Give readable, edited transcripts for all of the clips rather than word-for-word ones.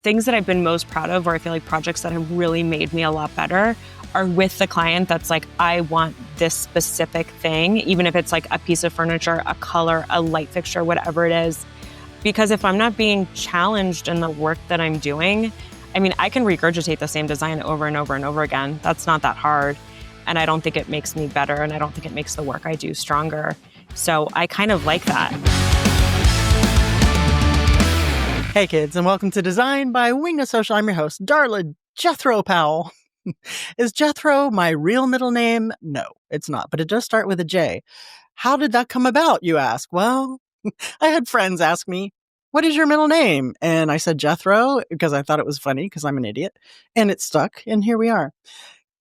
things that I've been most proud of, or I feel like projects that have really made me a lot better, are with the client that's like, I want this specific thing, even if it's like a piece of furniture, a color, a light fixture, whatever it is. Because if I'm not being challenged in the work that I'm doing, I mean, I can regurgitate the same design over and over and over again. That's not that hard. And I don't think it makes me better, and I don't think it makes the work I do stronger. So I kind of like that. Hey kids, and welcome to Design by Wingnut Social. I'm your host, Darla Jethro Powell. Is Jethro my real middle name? No, it's not, but it does start with a J. How did that come about, you ask? Well, I had friends ask me, what is your middle name? And I said Jethro because I thought it was funny because I'm an idiot, and it stuck, and here we are.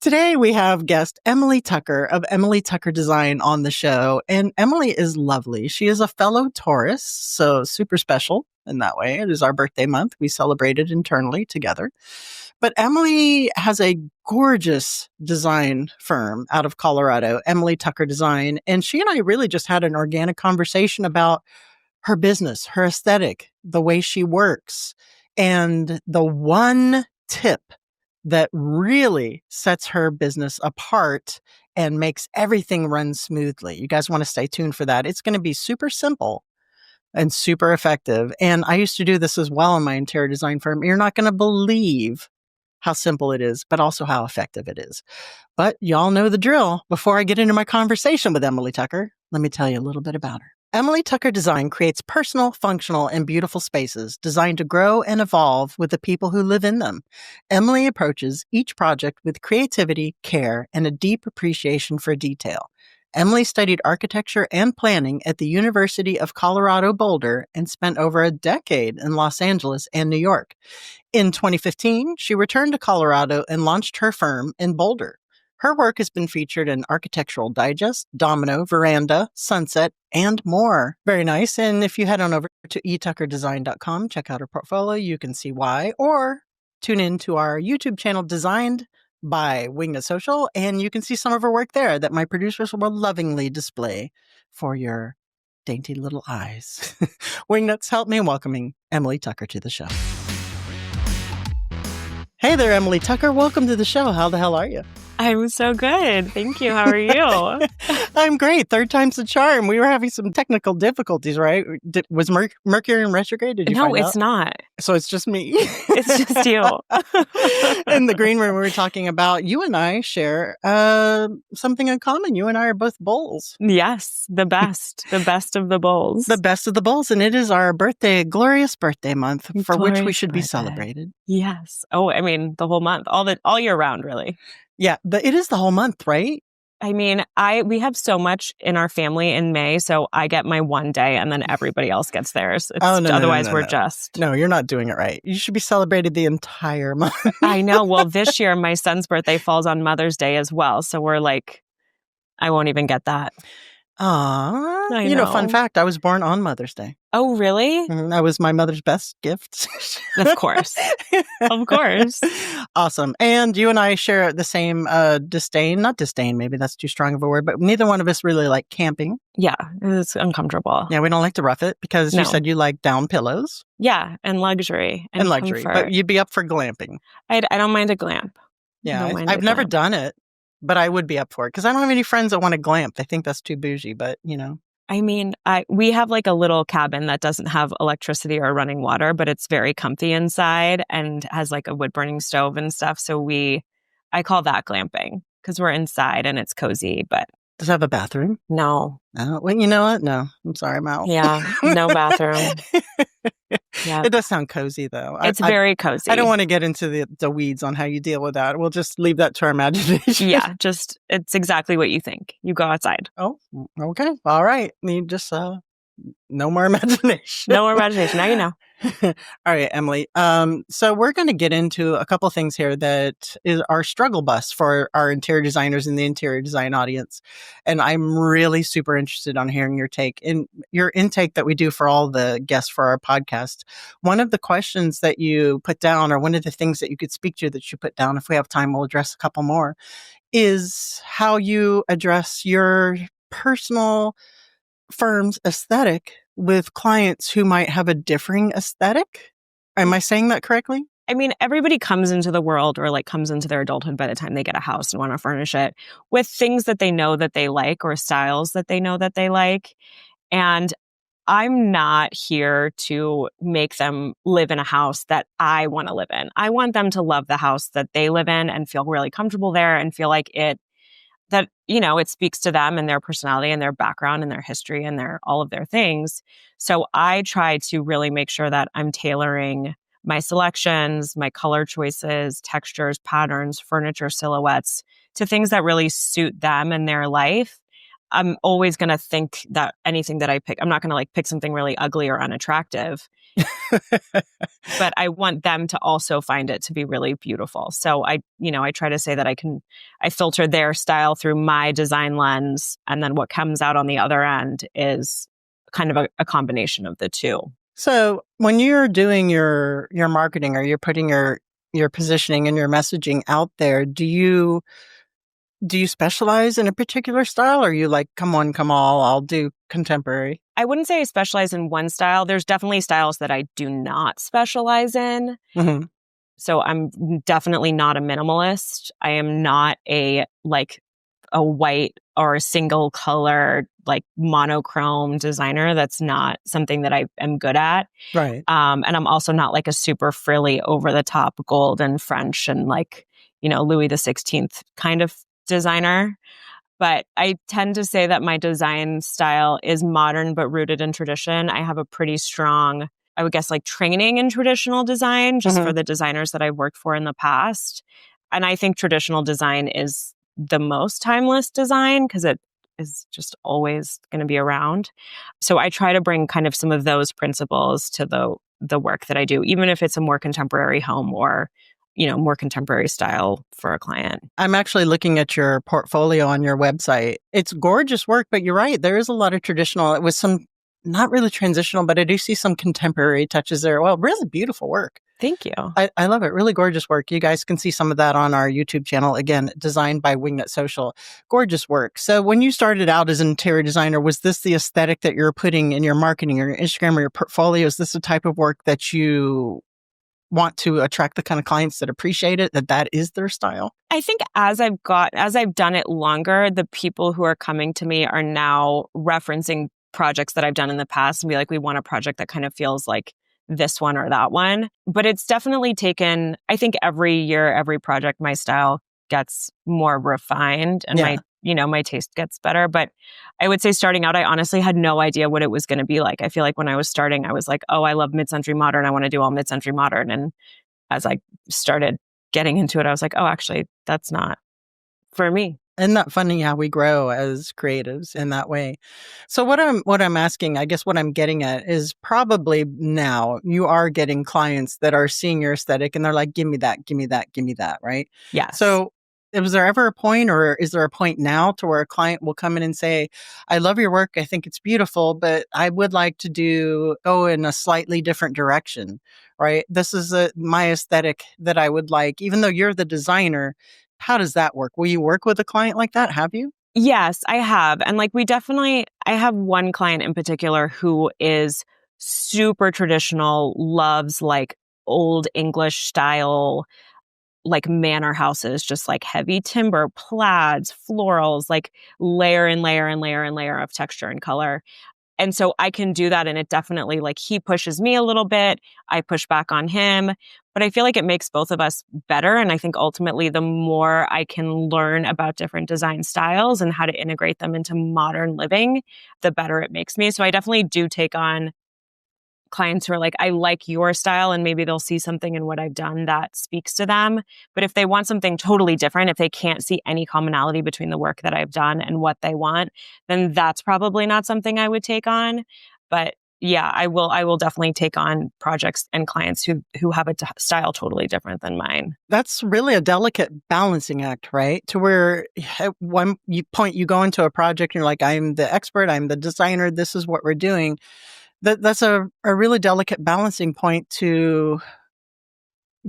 Today we have guest Emily Tucker of Emily Tucker Design on the show, and Emily is lovely. She is a fellow Taurus, so super special in that way. It is our birthday month. We celebrated internally together. But Emily has a gorgeous design firm out of Colorado, Emily Tucker Design, and she and I really just had an organic conversation about her business, her aesthetic, the way she works, and the one tip that really sets her business apart and makes everything run smoothly. You guys want to stay tuned for that. It's going to be super simple and super effective. And I used to do this as well in my interior design firm. You're not going to believe how simple it is, but also how effective it is. But y'all know the drill. Before I get into my conversation with Emily Tucker, let me tell you a little bit about her. Emily Tucker Design creates personal, functional, and beautiful spaces designed to grow and evolve with the people who live in them. Emily approaches each project with creativity, care, and a deep appreciation for detail. Emily studied architecture and planning at the University of Colorado Boulder and spent over a decade in Los Angeles and New York. In 2015, she returned to Colorado and launched her firm in Boulder. Her work has been featured in Architectural Digest, Domino, Veranda, Sunset, and more. Very nice. And if you head on over to etuckerdesign.com, check out her portfolio, you can see why, or tune in to our YouTube channel, Designed by Wingnut Social, and you can see some of her work there that my producers will lovingly display for your dainty little eyes. Wingnuts, help me in welcoming Emily Tucker to the show. Hey there, Emily Tucker. Welcome to the show. How the hell are you? I'm so good. Thank you. How are you? I'm great. Third time's the charm. We were having some technical difficulties, right? Was Mercury in retrograde? Did you find out? No, it's not. So it's just me. It's just you. In the green room, we were talking about you and I share something in common. You and I are both bulls. Yes, the best of the bulls. The best of the bulls. And it is our birthday, glorious birthday month for which we should be celebrated. Yes. Oh, I mean, the whole month, all year round, really. Yeah, but it is the whole month, right? I mean, we have so much in our family in May, so I get my one day and then everybody else gets theirs. Otherwise, we're just... No, you're not doing it right. You should be celebrated the entire month. I know. Well, this year, my son's birthday falls on Mother's Day as well. So we're like, I won't even get that. Aw. You know, fun fact, I was born on Mother's Day. Oh, really? That was my mother's best gift. Of course. Of course. Awesome. And you and I share the same disdain. Not disdain, maybe that's too strong of a word, but neither one of us really like camping. Yeah, it's uncomfortable. Yeah, we don't like to rough it because you said you like down pillows. Yeah, and luxury. And luxury. Comfort. But you'd be up for glamping. I don't mind a glamp. Yeah, I've never done it, but I would be up for it because I don't have any friends that want to glamp. They think that's too bougie, but you know. I mean, we have like a little cabin that doesn't have electricity or running water, but it's very comfy inside and has like a wood burning stove and stuff. So I call that glamping because we're inside and it's cozy, but. Does it have a bathroom? No. Well, you know what? No, I'm sorry, I'm out. Yeah, no bathroom. Yeah, it does sound cozy though. It's very cozy. I don't want to get into the weeds on how you deal with that. We'll just leave that to our imagination. Yeah, it's exactly what you think. You go outside. Oh, okay. All right. You just no more imagination. No more imagination. Now you know. All right, Emily. So we're going to get into a couple things here that is our struggle bus for our interior designers in the interior design audience. And I'm really super interested on hearing your take. In your intake that we do for all the guests for our podcast, one of the questions that you put down, or one of the things that you could speak to that you put down, if we have time, we'll address a couple more, is how you address your personal firm's aesthetic with clients who might have a differing aesthetic. Am I saying that correctly? I mean, everybody comes into the world or like comes into their adulthood by the time they get a house and want to furnish it with things that they know that they like or styles that they know that they like. And I'm not here to make them live in a house that I want to live in. I want them to love the house that they live in and feel really comfortable there and feel like it speaks to them and their personality and their background and their history and all of their things. So I try to really make sure that I'm tailoring my selections, my color choices, textures, patterns, furniture silhouettes to things that really suit them and their life. I'm always going to think that anything that I pick, I'm not going to like pick something really ugly or unattractive, but I want them to also find it to be really beautiful. So I try to say that I filter their style through my design lens. And then what comes out on the other end is kind of a combination of the two. So when you're doing your marketing or you're putting your positioning and your messaging out there, do you specialize in a particular style, or are you like, come on, come all, I'll do contemporary? I wouldn't say I specialize in one style. There's definitely styles that I do not specialize in. Mm-hmm. So I'm definitely not a minimalist. I am not a white or a single color, like monochrome designer. That's not something that I am good at. Right. And I'm also not like a super frilly, over the top gold and French and Louis the 16th kind of designer. But I tend to say that my design style is modern but rooted in tradition. I have a pretty strong, I would guess, like training in traditional design just for the designers that I've worked for in the past. And I think traditional design is the most timeless design because it is just always going to be around. So I try to bring kind of some of those principles to the work that I do, even if it's a more contemporary home or more contemporary style for a client. I'm actually looking at your portfolio on your website. It's gorgeous work, but you're right. There is a lot of traditional with some not really transitional, but I do see some contemporary touches there. Well, really beautiful work. Thank you. I love it. Really gorgeous work. You guys can see some of that on our YouTube channel. Again, designed by Wingnut Social. Gorgeous work. So when you started out as an interior designer, was this the aesthetic that you're putting in your marketing or your Instagram or your portfolio? Is this the type of work that you want to attract the kind of clients that appreciate it, that is their style? I think as I've done it longer, the people who are coming to me are now referencing projects that I've done in the past and be like, we want a project that kind of feels like this one or that one. But it's definitely taken, I think every year, every project, my style gets more refined and my taste gets better. But I would say starting out, I honestly had no idea what it was going to be like. I feel like when I was starting, I was like, oh, I love mid-century modern. I want to do all mid-century modern. And as I started getting into it, I was like, oh, actually, that's not for me. Isn't that funny how we grow as creatives in that way? So what I'm asking, I guess what I'm getting at is probably now you are getting clients that are seeing your aesthetic and they're like, give me that, give me that, give me that, right? Yes. So was there ever a point, or is there a point now to where a client will come in and say, I love your work, I think it's beautiful, but I would like to go in a slightly different direction, right? This is my aesthetic that I would like, even though you're the designer. How does that work? Will you work with a client like that? Have you? Yes, I have. And I have one client in particular who is super traditional, loves like old English style, like manor houses, just like heavy timber, plaids, florals, like layer and layer and layer and layer of texture and color. And so I can do that. And it definitely, like, he pushes me a little bit. I push back on him. But I feel like it makes both of us better. And I think ultimately, the more I can learn about different design styles and how to integrate them into modern living, the better it makes me. So I definitely do take on clients who are like, I like your style, and maybe they'll see something in what I've done that speaks to them. But if they want something totally different, if they can't see any commonality between the work that I've done and what they want, then that's probably not something I would take on. But yeah, I will definitely take on projects and clients who have a style totally different than mine. That's really a delicate balancing act, right? To where at one point you go into a project and you're like, I'm the expert, I'm the designer, this is what we're doing. That's a really delicate balancing point to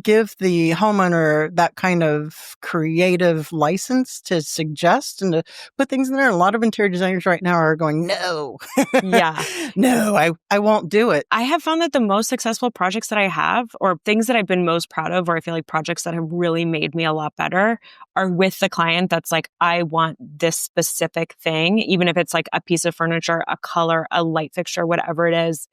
give the homeowner that kind of creative license to suggest and to put things in there. A lot of interior designers right now are going, no, Yeah. no, I won't do it. I have found that the most successful projects that I have, or things that I've been most proud of, or I feel like projects that have really made me a lot better, are with the client that's like, I want this specific thing, even if it's like a piece of furniture, a color, a light fixture, whatever it is.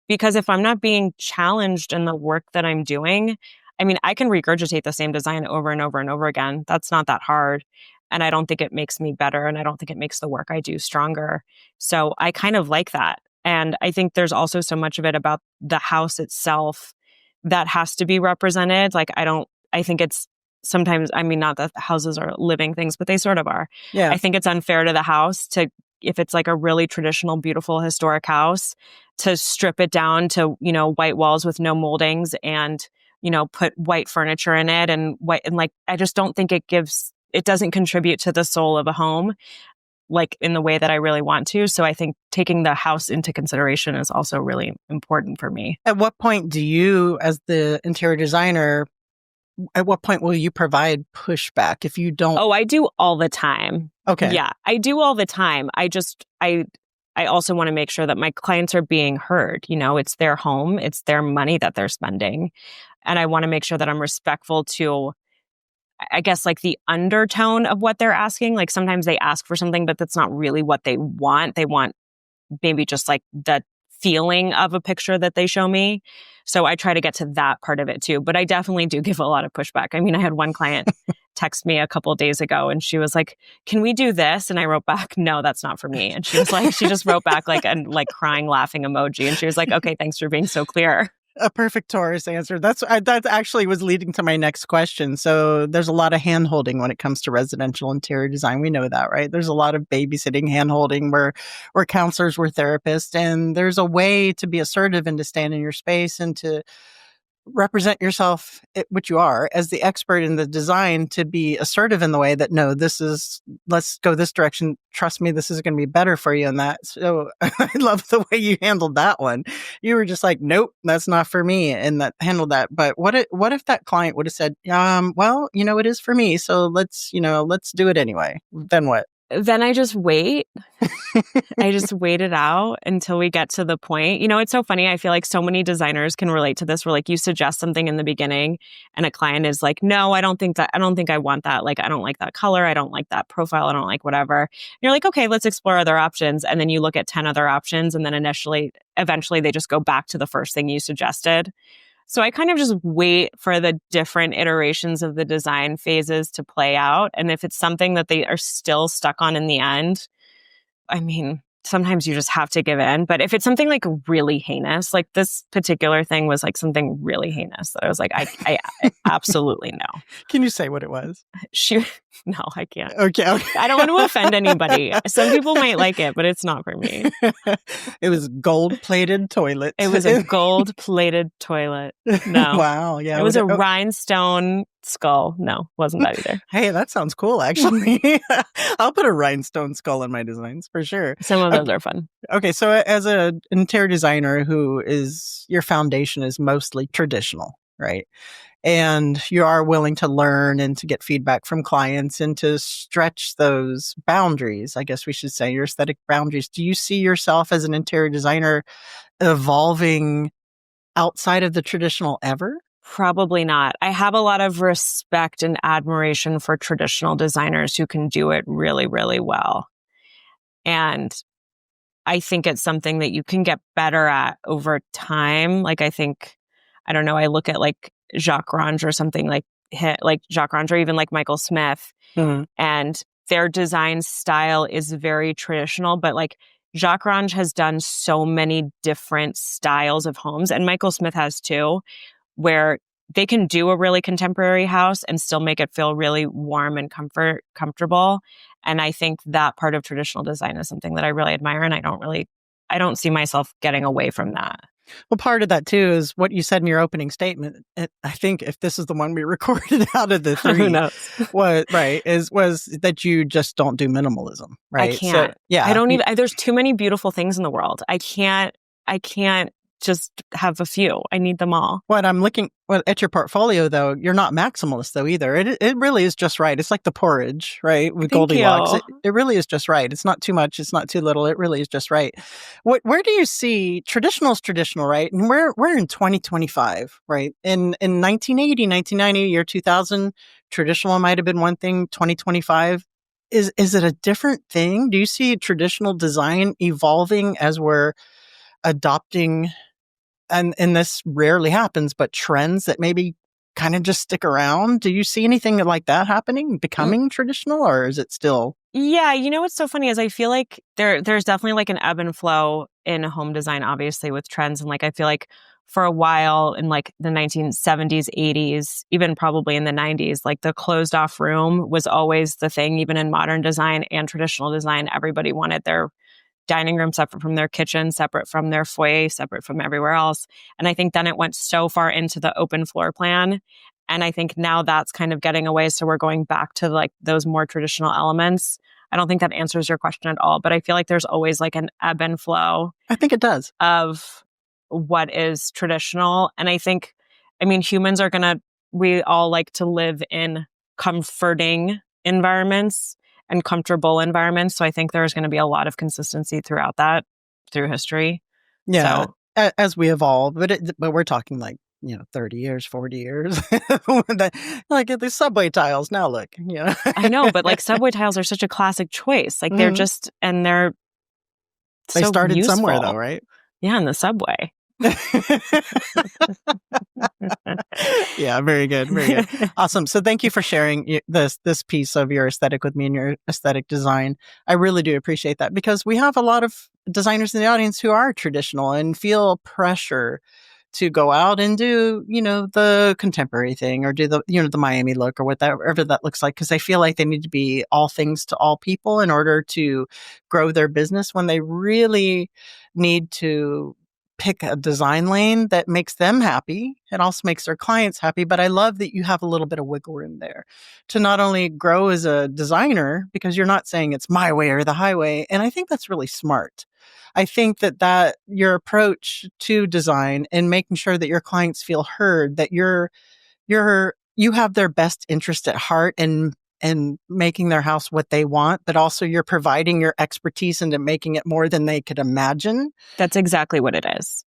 Because if I'm not being challenged in the work that I'm doing, I mean, I can regurgitate the same design over and over and over again. That's not that hard. And I don't think it makes me better. And I don't think it makes the work I do stronger. So I kind of like that. And I think there's also so much of it about the house itself that has to be represented. Like, I think it's sometimes, I mean, not that houses are living things, but they sort of are. Yeah. I think it's unfair to the house to, if it's like a really traditional, beautiful, historic house, to strip it down to, white walls with no moldings and, put white furniture in it and white. And like, I just don't think it doesn't contribute to the soul of a home, like in the way that I really want to. So I think taking the house into consideration is also really important for me. At what point do you, as the interior designer, at what point will you provide pushback if you don't? Oh, I do all the time. Okay. Yeah, I do all the time. I also want to make sure that my clients are being heard. It's their home, it's their money that they're spending. And I want to make sure that I'm respectful to, I guess, like the undertone of what they're asking. Like sometimes they ask for something, but that's not really what they want. They want maybe just like the feeling of a picture that they show me. So I try to get to that part of it too. But I definitely do give a lot of pushback. I mean, I had one client text me a couple of days ago and she was like, can we do this? And I wrote back, no, that's not for me. And she was like, she just wrote back like a crying, laughing emoji. And she was like, okay, thanks for being so clear. A perfect Taurus answer. That actually was leading to my next question. So there's a lot of hand-holding when it comes to residential interior design. We know that, right? There's a lot of babysitting, hand-holding where counselors were therapists. And there's a way to be assertive and to stand in your space and to represent yourself, which you are, as the expert in the design, to be assertive in the way that, no, let's go this direction. Trust me, this is going to be better for you. And that, so I love the way you handled that one. You were just like, nope, that's not for me. And that handled that. But what if that client would have said, well, it is for me. So let's do it anyway. Then what? Then I just wait. I just wait it out until we get to the point. It's so funny. I feel like so many designers can relate to this where like you suggest something in the beginning and a client is like, no, I don't think I want that. Like, I don't like that color. I don't like that profile. I don't like whatever. And you're like, okay, let's explore other options. And then you look at 10 other options. And then eventually they just go back to the first thing you suggested. So I kind of just wait for the different iterations of the design phases to play out. And if it's something that they are still stuck on in the end, I mean, sometimes you just have to give in. But if it's something like really heinous, like this particular thing was like something really heinous that I was like, I absolutely no. Can you say what it was? No, I can't. Okay. I don't want to offend anybody. Some people might like it, but it's not for me. It was gold-plated toilet. It was a gold-plated toilet. No. Wow. Yeah. It was a rhinestone skull. No, wasn't that either. Hey, that sounds cool, actually. I'll put a rhinestone skull in my designs for sure. Some of those are fun. Okay, so as an interior designer your foundation is mostly traditional, right? And you are willing to learn and to get feedback from clients and to stretch those boundaries, I guess we should say, your aesthetic boundaries. Do you see yourself as an interior designer evolving outside of the traditional ever? Probably not. I have a lot of respect and admiration for traditional designers who can do it really, really well. And I think it's something that you can get better at over time. Like, I don't know, I look at like Jacques Range or something like Jacques Range or even like Michael Smith, and their design style is very traditional, but like Jacques Range has done so many different styles of homes, and Michael Smith has too, where they can do a really contemporary house and still make it feel really warm and comfortable. And I think that part of traditional design is something that I really admire, and I don't see myself getting away from that. Well, part of that too is what you said in your opening statement. I think if this is the one we recorded out of the three, Who knows? was that you just don't do minimalism, right? I can't. So, yeah, I don't even. There's too many beautiful things in the world. I can't just have a few. I need them all. When I'm looking at your portfolio, though, you're not maximalist, though, either. It really is just right. It's like the porridge, right? With Thank Goldilocks. you. It really is just right. It's not too much. It's not too little. It really is just right. Where do you see traditional is traditional, right? And we're in 2025, right? In 1980, 1990, year 2000, traditional might have been one thing. 2025, is it a different thing? Do you see traditional design evolving as we're adopting, and this rarely happens, but trends that maybe kind of just stick around? Do you see anything like that happening, becoming traditional, or is it still? Yeah, what's so funny is I feel like there's definitely like an ebb and flow in home design, obviously, with trends. And like I feel like for a while in like the 1970s, 80s, even probably in the 90s, like the closed off room was always the thing, even in modern design and traditional design. Everybody wanted their dining room separate from their kitchen, separate from their foyer, separate from everywhere else. And I think then it went so far into the open floor plan. And I think now that's kind of getting away. So we're going back to like those more traditional elements. I don't think that answers your question at all, but I feel like there's always like an ebb and flow I think it does. of what is traditional. And I think, humans are we all like to live in comforting environments and comfortable environments. So I think there's going to be a lot of consistency throughout that, through history. Yeah, So as we evolve, but we're talking like 30 years, 40 years. Like the subway tiles. Now look, I know, but like subway tiles are such a classic choice. Like they're Mhm. just, and they're They so started somewhere, though, useful. right? Yeah, in the subway. Yeah, very good, very good. Awesome. So thank you for sharing this piece of your aesthetic with me and your aesthetic design. I really do appreciate that, because we have a lot of designers in the audience who are traditional and feel pressure to go out and do, the contemporary thing, or do the Miami look, or whatever that looks like, because they feel like they need to be all things to all people in order to grow their business, when they really need to pick a design lane that makes them happy and also makes their clients happy. But I love that you have a little bit of wiggle room there to not only grow as a designer, because you're not saying it's my way or the highway. And I think that's really smart. I think that your approach to design and making sure that your clients feel heard, that you have their best interest at heart, and making their house what they want, but also you're providing your expertise into making it more than they could imagine. That's exactly what it is.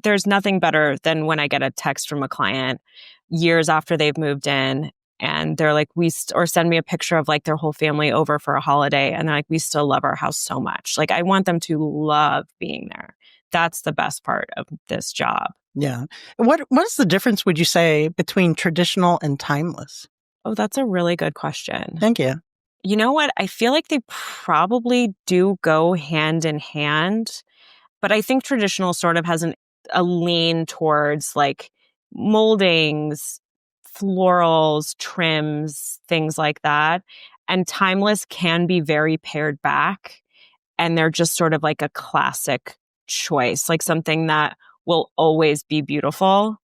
There's nothing better than when I get a text from a client years after they've moved in, and they're like, or send me a picture of like their whole family over for a holiday. And they're like, we still love our house so much. Like, I want them to love being there. That's the best part of this job. Yeah. What is the difference, would you say, between traditional and timeless? Oh, that's a really good question. Thank you. You know what? I feel like they probably do go hand in hand, but I think traditional sort of has a lean towards like moldings, florals, trims, things like that. And timeless can be very pared back, and they're just sort of like a classic choice, like something that will always be beautiful.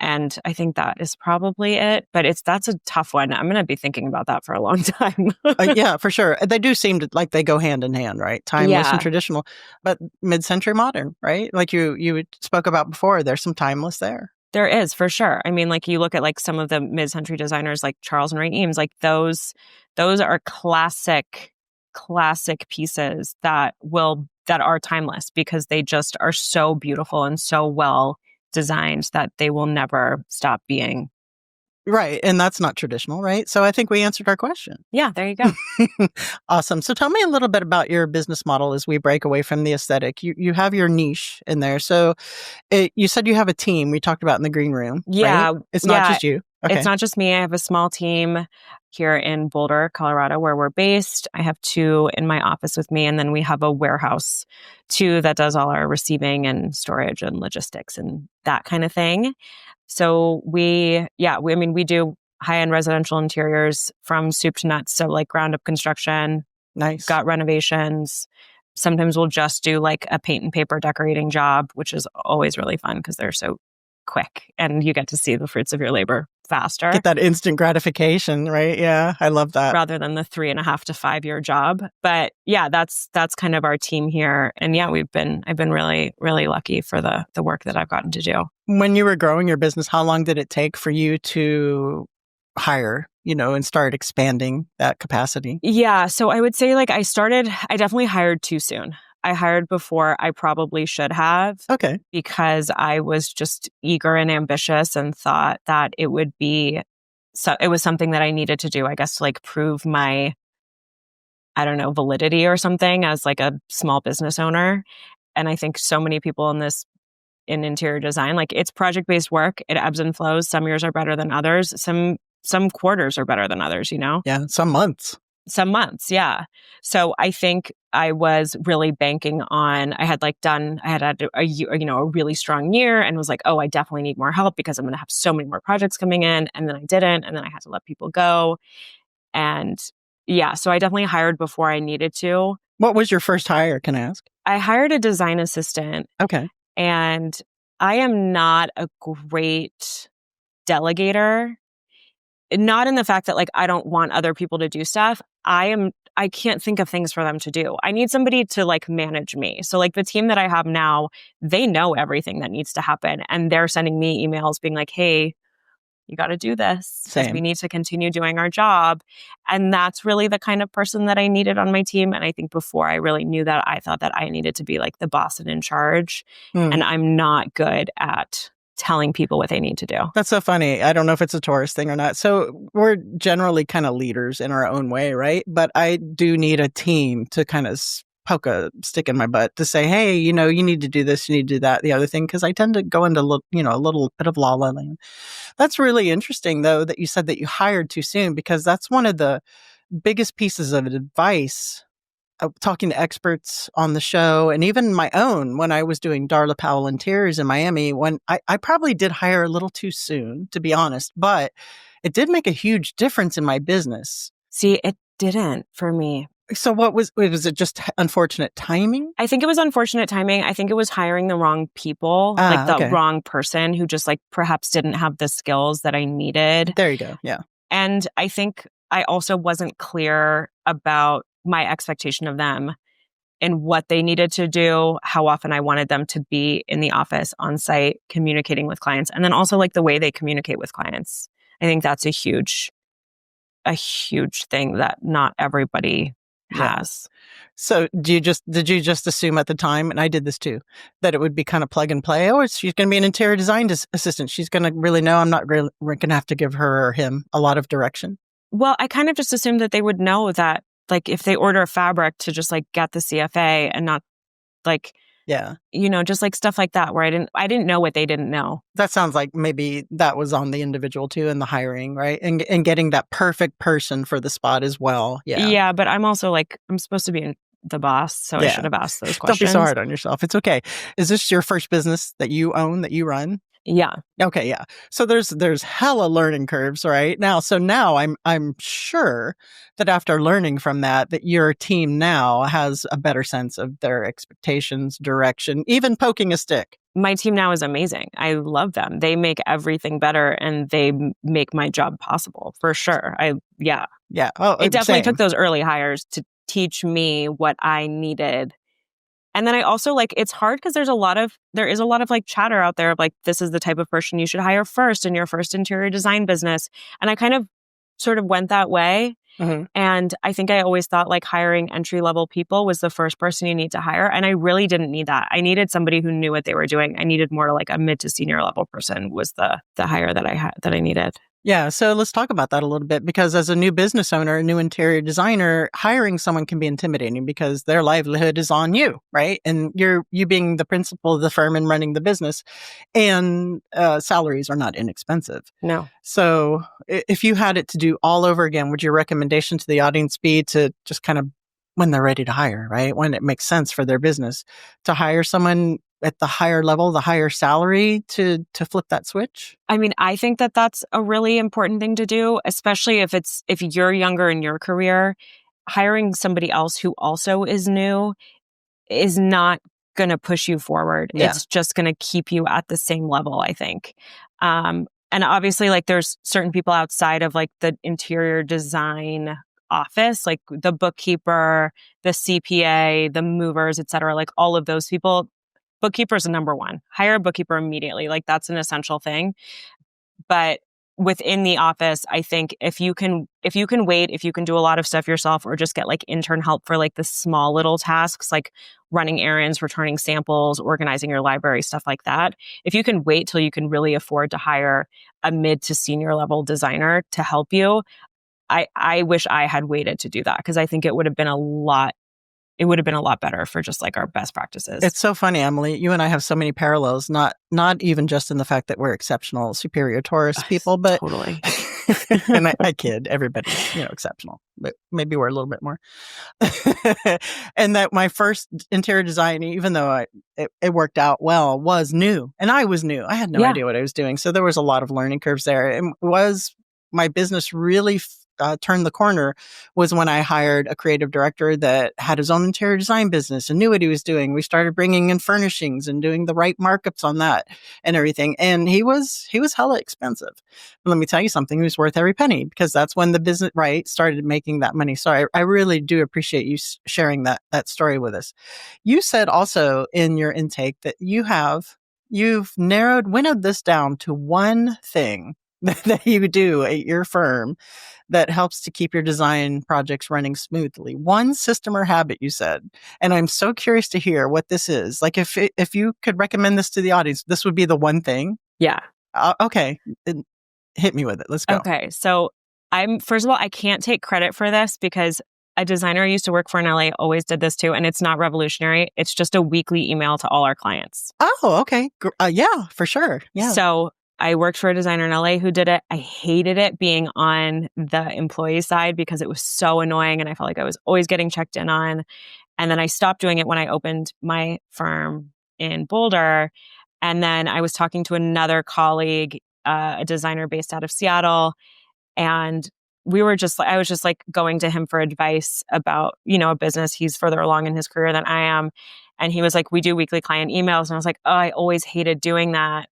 And I think that is probably it, but that's a tough one. I'm going to be thinking about that for a long time. Yeah, for sure. They do seem to like they go hand in hand, right? Timeless and Yeah, traditional, but mid-century modern, right? Like you spoke about before, there's some timeless there. there is for sure. Like you look at like some of the mid-century designers like Charles and Ray Eames, like those are classic pieces that are timeless, because they just are so beautiful and so well designed that they will never stop being. Right. And that's not traditional, right? So I think we answered our question. Yeah, there you go. Awesome. So tell me a little bit about your business model as we break away from the aesthetic. You have your niche in there. So you said you have a team we talked about in the green room. Yeah. Right? It's not just you. Okay. It's not just me. I have a small team here in Boulder, Colorado, where we're based. I have 2 in my office with me, and then we have a warehouse too that does all our receiving and storage and logistics and that kind of thing. So we do high-end residential interiors from soup to nuts. So like ground up construction, Nice. got renovations. Sometimes we'll just do like a paint and paper decorating job, which is always really fun because they're so quick and you get to see the fruits of your labor faster. Get that instant gratification, right? Yeah, I love that. Rather than the 3.5 to 5 year job. But yeah, that's kind of our team here. And yeah, I've been really, really lucky for the work that I've gotten to do. When you were growing your business, how long did it take for you to hire, and start expanding that capacity? Yeah. So I would say I definitely hired too soon. I hired before I probably should have. Okay. Because I was just eager and ambitious and thought that it would be, so it was something that I needed to do, I guess, to prove my, I don't know, validity or something as a small business owner. And I think so many people in interior design, it's project-based work. It ebbs and flows. Some years are better than others. Some quarters are better than others, Yeah, some months. Some months, yeah. So I think I was really banking on, I had a really strong year and was like, oh, I definitely need more help because I'm going to have so many more projects coming in. And then I didn't. And then I had to let people go. And yeah, so I definitely hired before I needed to. What was your first hire, can I ask? I hired a design assistant. Okay. And I am not a great delegator. Not in the fact that I don't want other people to do stuff. I can't think of things for them to do. I need somebody to manage me. So the team that I have now, they know everything that needs to happen. And they're sending me emails being like, hey, you got to do this. Same. We need to continue doing our job. And that's really the kind of person that I needed on my team. And I think before I really knew that, I thought that I needed to be the boss and in charge. And I'm not good at telling people what they need to do. That's so funny. I don't know if it's a Taurus thing or not. So we're generally kind of leaders in our own way, right? But I do need a team to kind of poke a stick in my butt to say, hey, you need to do this, you need to do that, the other thing, because I tend to go into a little bit of la la land. That's really interesting, though, that you said that you hired too soon, because that's one of the biggest pieces of advice talking to experts on the show, and even my own when I was doing Darla Powell Interiors in Miami, when I probably did hire a little too soon, to be honest, but it did make a huge difference in my business. See, it didn't for me. So was it just unfortunate timing? I think it was unfortunate timing. I think it was hiring the wrong people, the wrong person who just perhaps didn't have the skills that I needed. There you go. Yeah. And I think I also wasn't clear about my expectation of them and what they needed to do, how often I wanted them to be in the office, on site, communicating with clients, and then also the way they communicate with clients. I think that's a huge thing that not everybody has. So did you just assume at the time, and I did this too, that it would be kind of plug and play? Oh, she's going to be an interior design assistant. She's going to really know. I'm not really going to have to give her or him a lot of direction. Well, I kind of just assumed that they would know that if they order a fabric to just get the CFA and not just stuff like that, where I didn't know what they didn't know. That sounds like maybe that was on the individual too, in the hiring, right? And getting that perfect person for the spot as well. Yeah. Yeah, but I'm also I'm supposed to be the boss, so I should have asked those questions. Don't be so hard on yourself. It's okay. Is this your first business that you own, that you run? Yeah. Okay, yeah. So there's hella learning curves, right? Now I'm sure that after learning from that your team now has a better sense of their expectations, direction, even poking a stick. My team now is amazing. I love them. They make everything better and they make my job possible, for sure. Yeah. Oh, it definitely took those early hires to teach me what I needed. And then I also it's hard because there is a lot of chatter out there of this is the type of person you should hire first in your first interior design business. And I kind of sort of went that way. Mm-hmm. And I think I always thought hiring entry level people was the first person you need to hire. And I really didn't need that. I needed somebody who knew what they were doing. I needed more a mid to senior level person was the hire that I needed. Yeah, so let's talk about that a little bit, because as a new business owner, a new interior designer, hiring someone can be intimidating because their livelihood is on you, right? And you being the principal of the firm and running the business, and salaries are not inexpensive. No. So if you had it to do all over again, would your recommendation to the audience be to just kind of, when they're ready to hire, right? When it makes sense for their business, to hire someone at the higher level, the higher salary, to flip that switch? I mean, I think that that's a really important thing to do, especially if you're younger in your career. Hiring somebody else who also is new is not going to push you forward. Yeah. It's just going to keep you at the same level, I think. And obviously, like, there's certain people outside of like the interior design office, like the bookkeeper, the CPA, the movers, et cetera, like all of those people. Bookkeeper is the number one. Hire a bookkeeper immediately. Like, that's an essential thing. But within the office, I think if you can wait, if you can do a lot of stuff yourself, or just get like intern help for like the small little tasks, like running errands, returning samples, organizing your library, stuff like that. If you can wait till you can really afford to hire a mid to senior level designer to help you, I wish I had waited to do that, because I think it would have been a lot better for just like our best practices. It's so funny, Emily. You and I have so many parallels, not even just in the fact that we're exceptional, superior Taurus people, but totally. and I kid, everybody's, exceptional, but maybe we're a little bit more. And that my first interior design, even though it worked out well, was new. And I was new. I had no idea what I was doing. So there was a lot of learning curves there. It was my business really turned the corner was when I hired a creative director that had his own interior design business and knew what he was doing. We started bringing in furnishings and doing the right markups on that and everything. And he was hella expensive. But let me tell you something, he was worth every penny, because that's when the business started making that money. So I really do appreciate you sharing that story with us. You said also in your intake that you've winnowed this down to one thing that you do at your firm that helps to keep your design projects running smoothly. One system or habit, you said. And I'm so curious to hear what this is. Like, if you could recommend this to the audience, this would be the one thing? Yeah. Okay. Hit me with it. Let's go. Okay. So first of all, I can't take credit for this, because a designer I used to work for in LA always did this too. And it's not revolutionary. It's just a weekly email to all our clients. Oh, okay. Yeah, for sure. Yeah. So I worked for a designer in LA who did it. I hated it being on the employee side, because it was so annoying and I felt like I was always getting checked in on. And then I stopped doing it when I opened my firm in Boulder. And then I was talking to another colleague, a designer based out of Seattle. And I was just like going to him for advice about, a business. He's further along in his career than I am. And he was like, we do weekly client emails. And I was like, oh, I always hated doing that.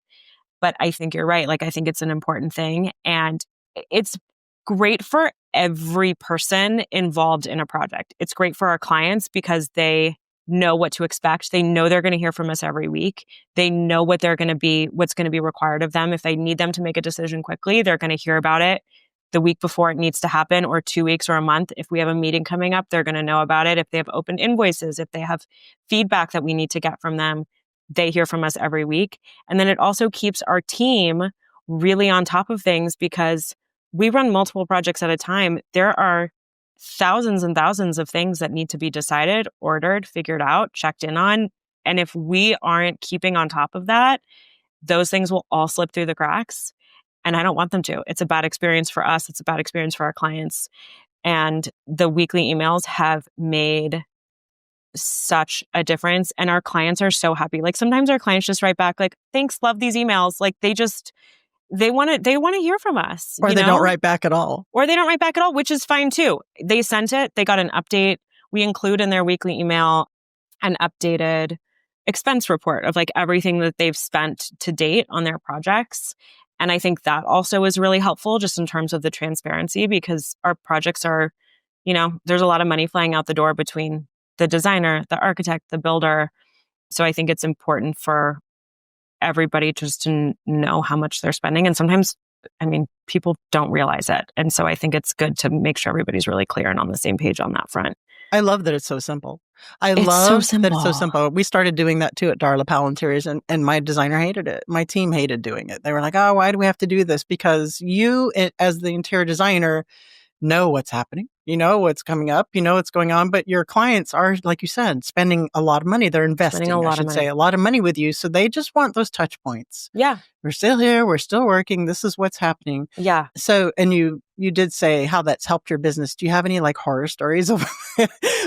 But I think you're right. Like, I think it's an important thing. And it's great for every person involved in a project. It's great for our clients because they know what to expect. They know they're going to hear from us every week. They know what's going to be required of them. If they need them to make a decision quickly, they're going to hear about it the week before it needs to happen, or 2 weeks or a month. If we have a meeting coming up, they're going to know about it. If they have open invoices, if they have feedback that we need to get from them, they hear from us every week. And then it also keeps our team really on top of things, because we run multiple projects at a time. There are thousands and thousands of things that need to be decided, ordered, figured out, checked in on. And if we aren't keeping on top of that, those things will all slip through the cracks. And I don't want them to. It's a bad experience for us. It's a bad experience for our clients. And the weekly emails have made such a difference. And our clients are so happy. Like, sometimes our clients just write back like, thanks, love these emails. Like, they want to hear from us. Or they don't write back at all. Which is fine too. They sent it. They got an update. We include in their weekly email an updated expense report of like everything that they've spent to date on their projects. And I think that also is really helpful just in terms of the transparency, because our projects are, there's a lot of money flying out the door between the designer, the architect, the builder. So I think it's important for everybody just to know how much they're spending. And sometimes, people don't realize it. And so I think it's good to make sure everybody's really clear and on the same page on that front. I love that it's so simple. That it's so simple. We started doing that too at Darla Powell Interiors, and my designer hated it. My team hated doing it. They were like, oh, why do we have to do this? Because you, as the interior designer, know what's happening. You know what's coming up. You know what's going on. But your clients are, like you said, spending a lot of money. They're investing, a lot of money with you. So they just want those touch points. Yeah. We're still here. We're still working. This is what's happening. Yeah. So, and you did say how that's helped your business. Do you have any like horror stories of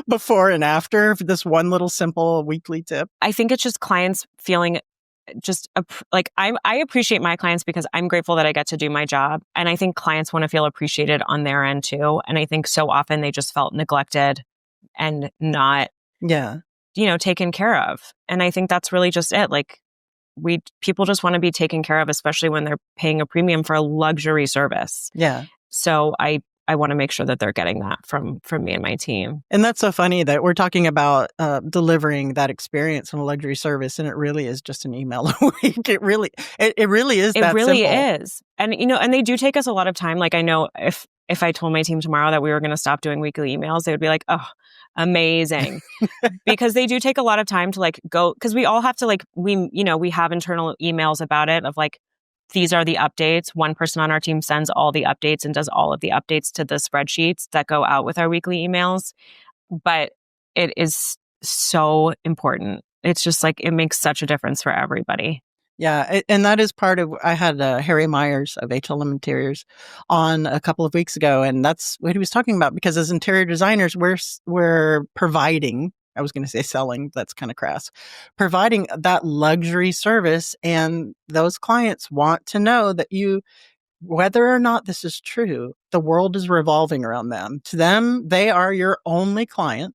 before and after this one little simple weekly tip? I think it's just clients feeling I appreciate my clients because I'm grateful that I get to do my job. And I think clients want to feel appreciated on their end too. And I think so often they just felt neglected and not, taken care of. And I think that's really just it. Like, people just want to be taken care of, especially when they're paying a premium for a luxury service. Yeah. So I want to make sure that they're getting that from me and my team. And that's so funny that we're talking about delivering that experience in a luxury service, and it really is just an email a week. It really is that really simple. is. And and they do take us a lot of time. Like, I know if I told my team tomorrow that we were going to stop doing weekly emails, they would be like, "Oh, amazing." Because they do take a lot of time to go, because we all have to we have internal emails about it of these are the updates. One person on our team sends all the updates and does all of the updates to the spreadsheets that go out with our weekly emails. But it is so important. It's just it makes such a difference for everybody. Yeah, and that is part of. I had Harry Myers of HLM Interiors on a couple of weeks ago, and that's what he was talking about. Because as interior designers, we're providing. I was going to say selling. That's kind of crass. Providing that luxury service, and those clients want to know that whether or not this is true, the world is revolving around them. To them, they are your only client.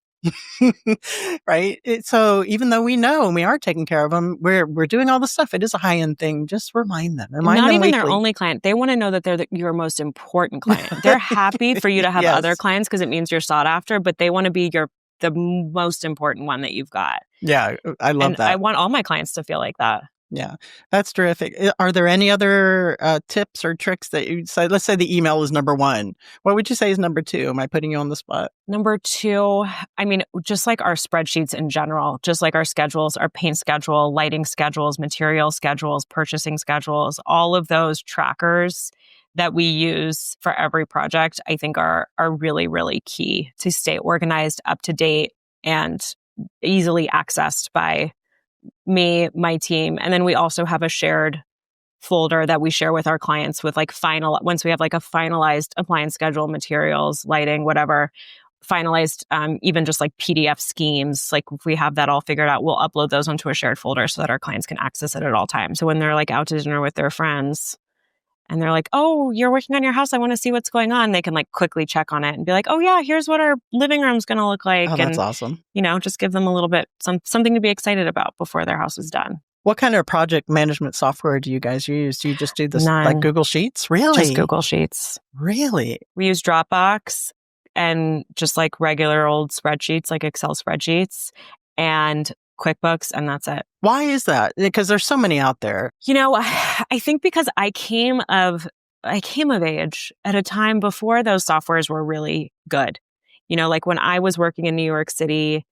Right? So even though we know and we are taking care of them, we're doing all the stuff. It is a high-end thing. Just remind them. Not even weekly. Their only client. They want to know that they're your most important client. They're happy for you to have Yes. other clients because it means you're sought after, but they want to be the most important one that you've got. Yeah, I love that. I want all my clients to feel like that. Yeah, that's terrific. Are there any other tips or tricks that you'd say? Let's say the email is number one. What would you say is number two? Am I putting you on the spot? Number two, just like our spreadsheets in general, just like our schedules, our paint schedule, lighting schedules, material schedules, purchasing schedules, all of those trackers that we use for every project, I think are really, really key to stay organized, up to date, and easily accessed by me, my team. And then we also have a shared folder that we share with our clients with once we have a finalized appliance schedule, materials, lighting, whatever, finalized, even just PDF schemes. If we have that all figured out, we'll upload those onto a shared folder so that our clients can access it at all times. So when they're out to dinner with their friends and they're like, "Oh, you're working on your house, I want to see what's going on," they can quickly check on it and be like, "Oh yeah, here's what our living room's going to look like." Oh, that's and awesome. just give them a little bit something to be excited about before their house is done. What kind of project management software do you guys use? Do you just do this None. Google Sheets? Really? Just Google Sheets. Really? We use Dropbox and just regular old spreadsheets, Excel spreadsheets, and QuickBooks, and that's it. Why is that? Because there's so many out there. I think because I came of age at a time before those softwares were really good. When I was working in New York City,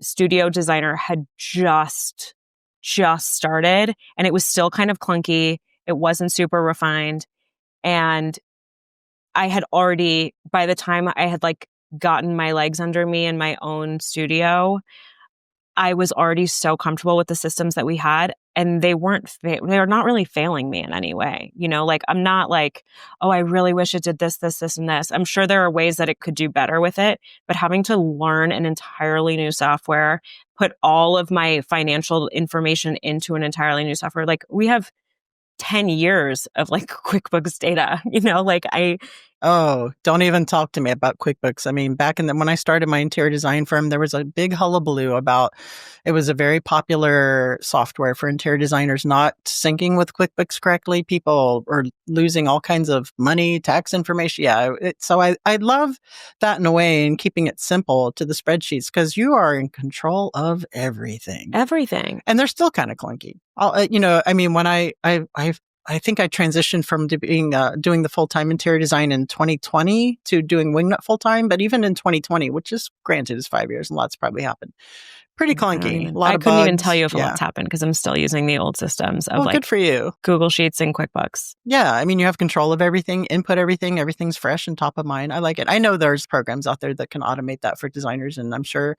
Studio Designer had just started, and it was still kind of clunky. It wasn't super refined. And I had already, by the time I had gotten my legs under me in my own studio, I was already so comfortable with the systems that we had, and they were not really failing me in any way. I'm not "Oh, I really wish it did this, this, this, and this." I'm sure there are ways that it could do better with it, but having to learn an entirely new software, put all of my financial information into an entirely new software, we have 10 years of QuickBooks data, Oh, don't even talk to me about QuickBooks. I mean, back when I started my interior design firm, there was a big hullabaloo about it was a very popular software for interior designers not syncing with QuickBooks correctly. People are losing all kinds of money, tax information. Yeah. So I love that in a way, and keeping it simple to the spreadsheets, because you are in control of everything. Everything. And they're still kind of clunky. When I think I transitioned from doing the full-time interior design in 2020 to doing Wingnut full-time, but even in 2020, which is granted is 5 years and lots probably happened. Pretty clunky. I couldn't even tell you if what's happened because I'm still using the old systems of good for you. Google Sheets and QuickBooks. Yeah, you have control of everything, input everything, everything's fresh and top of mind. I like it. I know there's programs out there that can automate that for designers, and I'm sure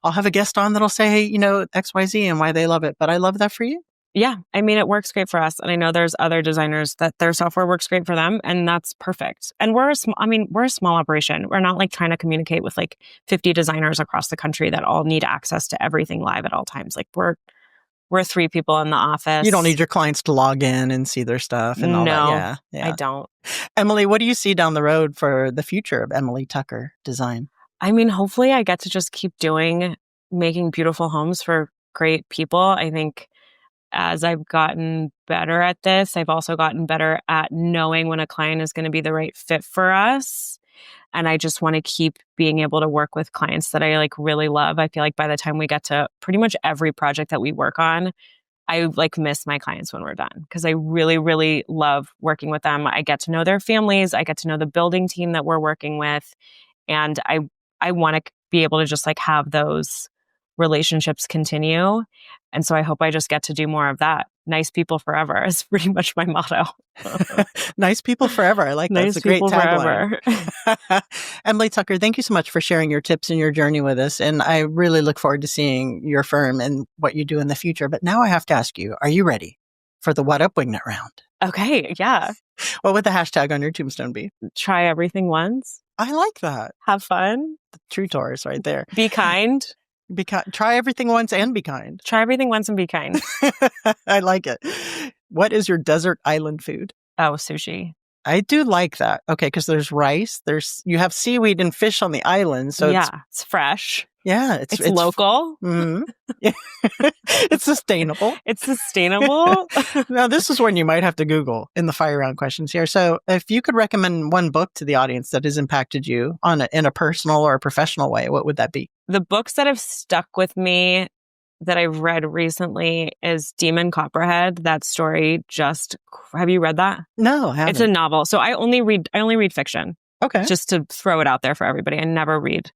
I'll have a guest on that'll say, XYZ and why they love it, but I love that for you. Yeah, it works great for us, and I know there's other designers that their software works great for them, and that's perfect. And we're a small operation. We're not trying to communicate with 50 designers across the country that all need access to everything live at all times. We're 3 people in the office. You don't need your clients to log in and see their stuff and all that. Yeah, I don't. Emily, what do you see down the road for the future of Emily Tucker Design? Hopefully I get to just keep making beautiful homes for great people. I think as I've gotten better at this, I've also gotten better at knowing when a client is going to be the right fit for us. And I just want to keep being able to work with clients that I like really love. I feel like by the time we get to pretty much every project that we work on, I like miss my clients when we're done because I really, really love working with them. I get to know their families. I get to know the building team that we're working with. And I want to be able to just like have those relationships continue. And so I hope I just get to do more of that. Nice people forever is pretty much my motto. Nice people forever. I like that. Nice It's a great people tagline. forever. Emily Tucker, thank you so much for sharing your tips and your journey with us. And I really look forward to seeing your firm and what you do in the future. But now I have to ask you, are you ready for the What Up Wingnet round? Okay, yeah. What would the hashtag on your tombstone be? Try everything once. I like that. Have fun. The true Taurus right there. Be kind. Try everything once and be kind. Try everything once and be kind. I like it. What is your desert island food? Oh, sushi. I do like that. Okay, because there's rice. You have seaweed and fish on the island, so it's fresh. Yeah, it's local. Mm-hmm. It's sustainable. It's sustainable. Now, this is one you might have to Google in the fire round questions here. So, if you could recommend one book to the audience that has impacted you in a personal or a professional way, what would that be? The books that have stuck with me that I've read recently is Demon Copperhead. That story have you read that? No, I haven't. It's a novel. So I only read fiction. Okay. Just to throw it out there for everybody. I never read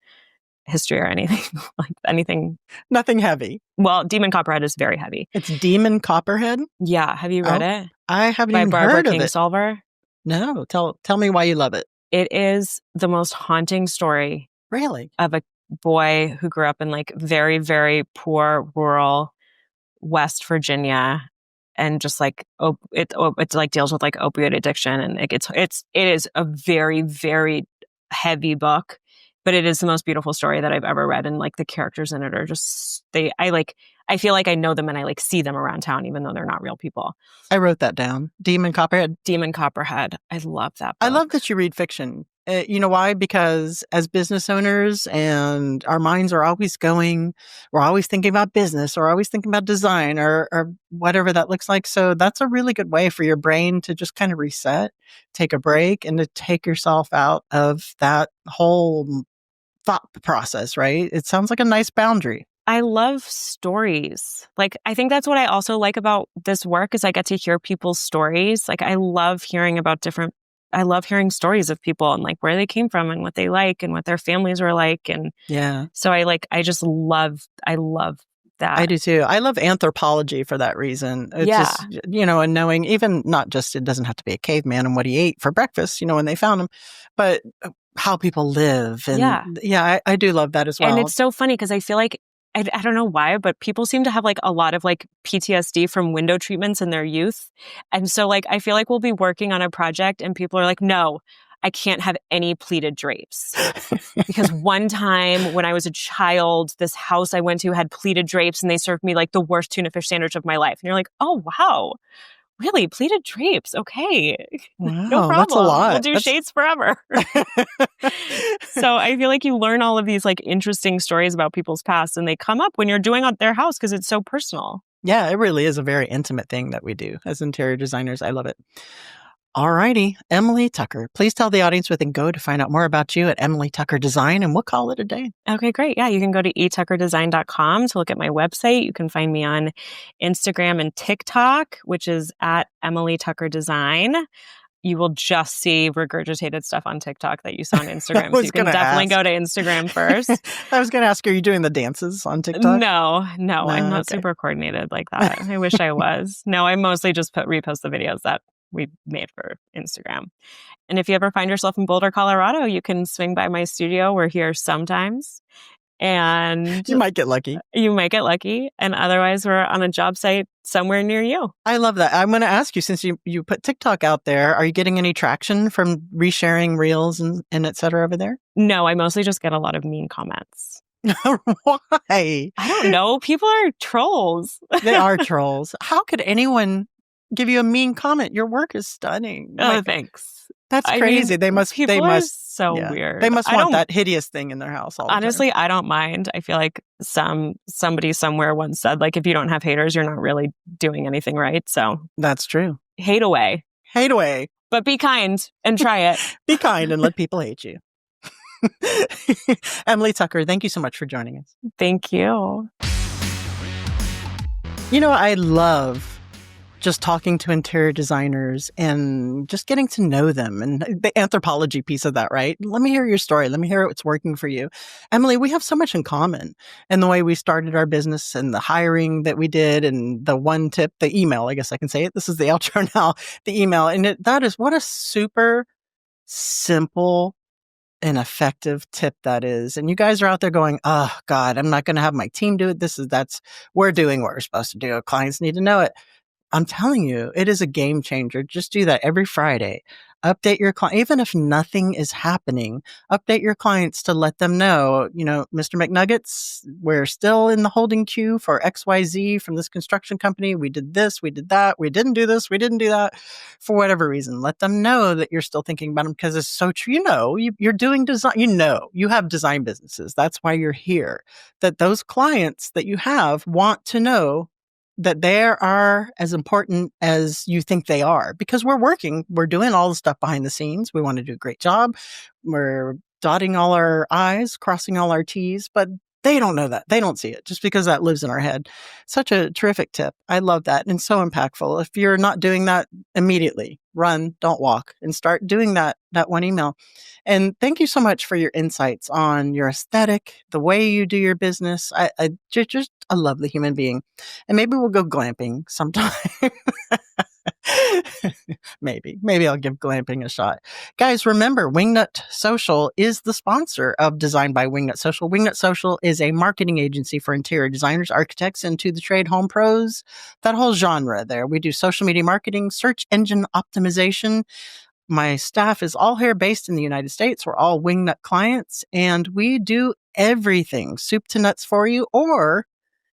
history or anything like anything. Nothing heavy. Well, Demon Copperhead is very heavy. It's Demon Copperhead? Yeah. Have you read it? I haven't By even Barbara heard of it. Kingsolver? No. Tell me why you love it. It is the most haunting story. Really? Of a boy who grew up in like very, very poor rural West Virginia, and just like it like deals with like opioid addiction, and it is a very, very heavy book, but it is the most beautiful story that I've ever read, and like the characters in it are just I feel like I know them and I like see them around town even though they're not real people. I wrote that down. Demon Copperhead. Demon Copperhead. I love that book. I love that you read fiction. You know why? Because as business owners, and our minds are always going, we're always thinking about business or always thinking about design or whatever that looks like. So that's a really good way for your brain to just kind of reset, take a break, and to take yourself out of that whole thought process, right? It sounds like a nice boundary. I love stories. Like, I think that's what I also like about this work is I get to hear people's stories. Like, I love hearing stories of people and like where they came from and what they like and what their families were like. And yeah, so I love that. I do too. I love anthropology for that reason. It's just, and knowing even not just, it doesn't have to be a caveman and what he ate for breakfast, when they found him, but how people live. And I do love that as well. And it's so funny because I feel like, I don't know why, but people seem to have like a lot of like PTSD from window treatments in their youth. And so like, I feel like we'll be working on a project and people are like, no, I can't have any pleated drapes. Because one time when I was a child, this house I went to had pleated drapes and they served me like the worst tuna fish sandwich of my life. And you're like, oh, wow. Really? Pleated drapes? Okay. Wow, no problem. That's a lot. We'll do shades forever. So I feel like you learn all of these like interesting stories about people's past and they come up when you're doing at their house because it's so personal. Yeah, it really is a very intimate thing that we do as interior designers. I love it. All righty. Emily Tucker, please tell the audience where they can go to find out more about you at Emily Tucker Design, and we'll call it a day. Okay, great. Yeah, you can go to etuckerdesign.com to look at my website. You can find me on Instagram and TikTok, which is at Emily Tucker Design. You will just see regurgitated stuff on TikTok that you saw on Instagram. So you can definitely go to Instagram first. I was going to ask, are you doing the dances on TikTok? No, I'm not super coordinated like that. I wish I was. No, I mostly just repost the videos that we made for Instagram. And if you ever find yourself in Boulder, Colorado, you can swing by my studio. We're here sometimes. And you might get lucky. And otherwise, we're on a job site somewhere near you. I love that. I'm going to ask you, since you put TikTok out there, are you getting any traction from resharing reels and et cetera over there? No, I mostly just get a lot of mean comments. Why? I don't know. People are trolls. They are trolls. How could anyone give you a mean comment? Your work is stunning. Oh, thanks. That's crazy. They must. People are so weird. They must want that hideous thing in their house all the time. Honestly, I don't mind. I feel like somebody somewhere once said, like, if you don't have haters, you're not really doing anything right. So that's true. Hate away. Hate away. But be kind and try it. Be kind and let people hate you. Emily Tucker, thank you so much for joining us. Thank you. You know, I love just talking to interior designers and just getting to know them and the anthropology piece of that, right? Let me hear your story. Let me hear what's working for you. Emily, we have so much in common in the way we started our business and the hiring that we did and the one tip, the email, I guess I can say it. This is the outro now, the email. And that is what a super simple and effective tip that is. And you guys are out there going, oh God, I'm not going to have my team do it. We're doing what we're supposed to do. Clients need to know it. I'm telling you, it is a game changer. Just do that every Friday. Update your client, even if nothing is happening, update your clients to let them know, Mr. McNuggets, we're still in the holding queue for XYZ from this construction company. We did this, we did that. We didn't do this, we didn't do that for whatever reason. Let them know that you're still thinking about them because it's so true. You're doing design, you have design businesses. That's why you're here. That those clients that you have want to know that they are as important as you think they are because we're doing all the stuff behind the scenes. We want to do a great job. We're dotting all our I's, crossing all our T's, but they don't know that. They don't see it just because that lives in our head. Such a terrific tip. I love that and so impactful. If you're not doing that immediately, run, don't walk, and start doing that one email. And thank you so much for your insights on your aesthetic, the way you do your business. Just a lovely human being. And maybe we'll go glamping sometime. Maybe I'll give glamping a shot. Guys, remember, Wingnut Social is the sponsor of Design by Wingnut Social. Wingnut Social is a marketing agency for interior designers, architects, and to the trade home pros, that whole genre there. We do social media marketing, search engine optimization. My staff is all here based in the United States. We're all Wingnut clients, and we do everything soup to nuts for you, or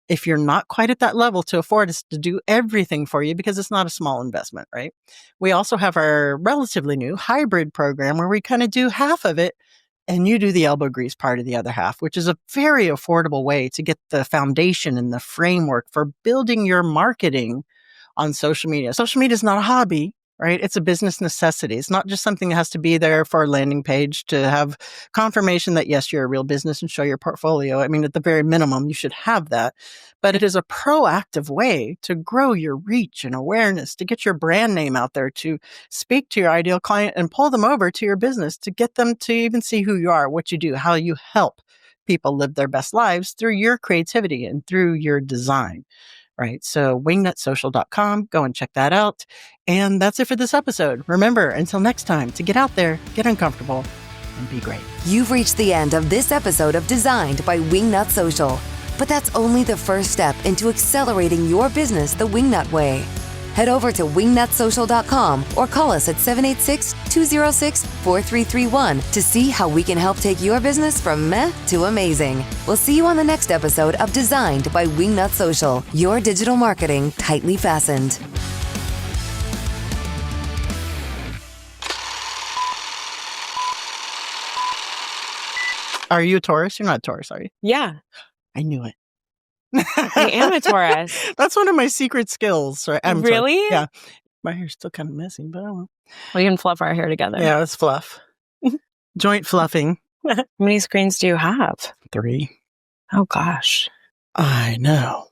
if you're not quite at that level to afford us to do everything for you, because it's not a small investment, right? We also have our relatively new hybrid program where we kind of do half of it and you do the elbow grease part of the other half, which is a very affordable way to get the foundation and the framework for building your marketing on social media. Social media is not a hobby, right? It's a business necessity. It's not just something that has to be there for a landing page to have confirmation that, yes, you're a real business and show your portfolio. I mean, at the very minimum, you should have that. But it is a proactive way to grow your reach and awareness, to get your brand name out there, to speak to your ideal client and pull them over to your business, to get them to even see who you are, what you do, how you help people live their best lives through your creativity and through your design. Right. So wingnutsocial.com, go and check that out. And that's it for this episode. Remember, until next time, to get out there, get uncomfortable, and be great. You've reached the end of this episode of Designed by Wingnut Social. But that's only the first step into accelerating your business the Wingnut way. Head over to wingnutsocial.com or call us at 786-206-4331 to see how we can help take your business from meh to amazing. We'll see you on the next episode of Designed by Wingnut Social, your digital marketing tightly fastened. Are you a Taurus? You're not a Taurus, are you? Yeah. I knew it. I am a Taurus. That's one of my secret skills. Right? Really? Yeah. My hair's still kind of messy, but I won't. We can fluff our hair together. Yeah, it's fluff. Joint fluffing. How many screens do you have? 3. Oh, gosh. I know.